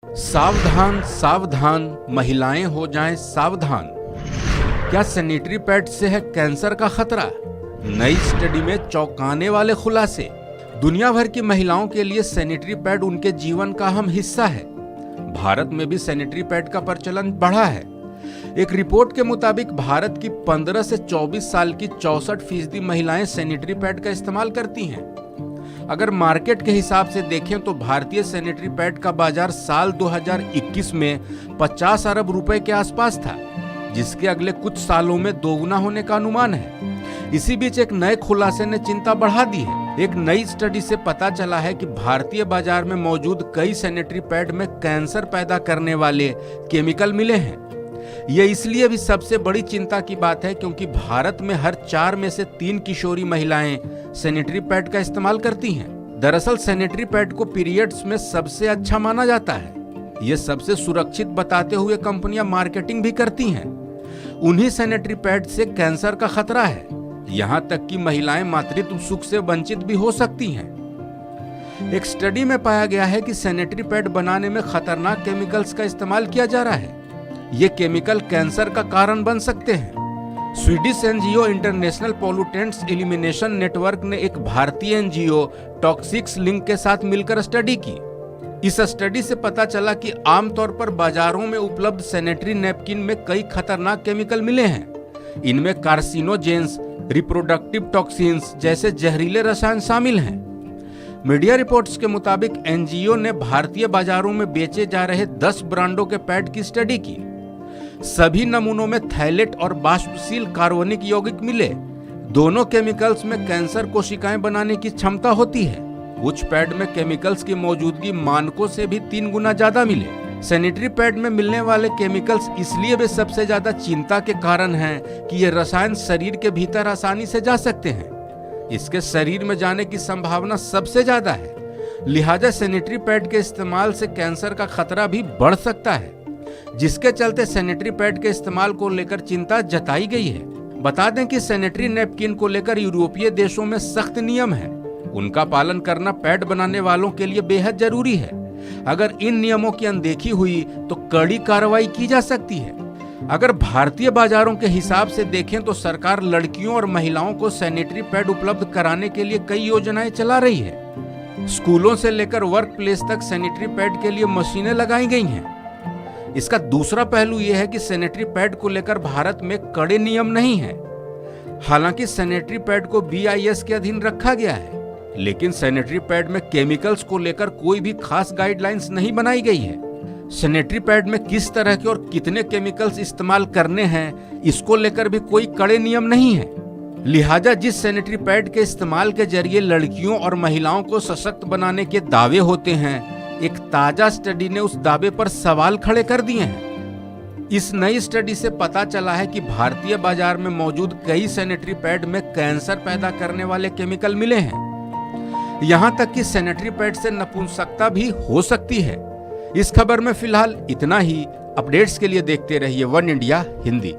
सावधान सावधान, महिलाएं हो जाएं सावधान। क्या सैनिटरी पैड से है कैंसर का खतरा? नई स्टडी में चौंकाने वाले खुलासे। दुनिया भर की महिलाओं के लिए सैनिटरी पैड उनके जीवन का अहम हिस्सा है। भारत में भी सैनिटरी पैड का प्रचलन बढ़ा है। एक रिपोर्ट के मुताबिक भारत की 15 से 24 साल की 64% महिलाएं सैनिटरी पैड का इस्तेमाल करती हैं। अगर मार्केट के हिसाब से देखें तो भारतीय सैनिटरी पैड का बाजार साल 2021 में 50 अरब रुपए के आसपास था, जिसके अगले कुछ सालों में दोगुना होने का अनुमान है। इसी बीच एक नए खुलासे ने चिंता बढ़ा दी है। एक नई स्टडी से पता चला है कि भारतीय बाजार में मौजूद कई सैनिटरी पैड में कैंसर पैदा करने वाले केमिकल मिले हैं। ये इसलिए भी सबसे बड़ी चिंता की बात है क्योंकि भारत में हर 4 में से 3 किशोरी महिलाएं सैनिटरी पैड का इस्तेमाल करती हैं। दरअसल सैनिटरी पैड को पीरियड्स में सबसे अच्छा माना जाता है। ये सबसे सुरक्षित बताते हुए कंपनियां मार्केटिंग भी करती हैं। उन्हीं सैनिटरी पैड से कैंसर का खतरा है। यहाँ तक कि महिलाएं मातृत्व सुख से वंचित भी हो सकती हैं। एक स्टडी में पाया गया है कि सैनिटरी पैड बनाने में खतरनाक केमिकल्स का इस्तेमाल किया जा रहा है। ये केमिकल कैंसर का कारण बन सकते हैं। Swedish NGO international pollutants elimination network ने एक भारतीय एनजीओ टॉक्सिक्स लिंक के साथ मिलकर स्टडी की। इस स्टडी से पता चला कि आमतौर पर बाजारों में उपलब्ध सैनिटरी नैपकिन में कई खतरनाक केमिकल मिले हैं। इनमें कार्सिनोजेंस, रिप्रोडक्टिव टॉक्सिन्स जैसे जहरीले रसायन शामिल हैं। मीडिया रिपोर्ट्स के मुताबिक एनजीओ ने भारतीय बाजारों में बेचे जा रहे 10 ब्रांडों के पैड की स्टडी की। सभी नमूनों में थैलेट और बाष्पशील कार्बनिक यौगिक मिले। दोनों केमिकल्स में कैंसर कोशिकाएं बनाने की क्षमता होती है। कुछ पैड में केमिकल्स की मौजूदगी मानकों से भी 3 गुना ज्यादा मिले। सैनिटरी पैड में मिलने वाले केमिकल्स इसलिए भी सबसे ज्यादा चिंता के कारण हैं कि ये रसायन शरीर के भीतर आसानी से जा सकते हैं। इसके शरीर में जाने की संभावना सबसे ज्यादा है। लिहाजा सैनिटरी पैड के इस्तेमाल से कैंसर का खतरा भी बढ़ सकता है, जिसके चलते सैनिटरी पैड के इस्तेमाल को लेकर चिंता जताई गई है। बता दें कि सैनिटरी नैपकिन को लेकर यूरोपीय देशों में सख्त नियम है। उनका पालन करना पैड बनाने वालों के लिए बेहद जरूरी है। अगर इन नियमों की अनदेखी हुई तो कड़ी कार्रवाई की जा सकती है। अगर भारतीय बाजारों के हिसाब से देखें तो सरकार लड़कियों और महिलाओं को सैनिटरी पैड उपलब्ध कराने के लिए कई योजनाएं चला रही है। स्कूलों से लेकर वर्क प्लेस तक सैनिटरी पैड के लिए मशीनें लगाई गई हैं। इसका दूसरा पहलू यह है कि सैनिटरी पैड को लेकर भारत में कड़े नियम नहीं है। हालांकि सैनिटरी पैड को BIS के अधीन रखा गया है, लेकिन सैनिटरी पैड में केमिकल्स को लेकर कोई भी खास गाइडलाइंस नहीं बनाई गई है। सैनिटरी पैड में किस तरह के और कितने केमिकल्स इस्तेमाल करने हैं, इसको लेकर भी कोई कड़े नियम नहीं है। लिहाजा जिस सैनिटरी पैड के इस्तेमाल के जरिए लड़कियों और महिलाओं को सशक्त बनाने के दावे होते हैं, एक ताजा स्टडी ने उस दावे पर सवाल खड़े कर दिए हैं। इस नई स्टडी से पता चला है कि भारतीय बाजार में मौजूद कई सैनिटरी पैड में कैंसर पैदा करने वाले केमिकल मिले हैं। यहाँ तक कि सैनिटरी पैड से नपुंसकता भी हो सकती है। इस खबर में फिलहाल इतना ही। अपडेट्स के लिए देखते रहिए वन इंडिया हिंदी।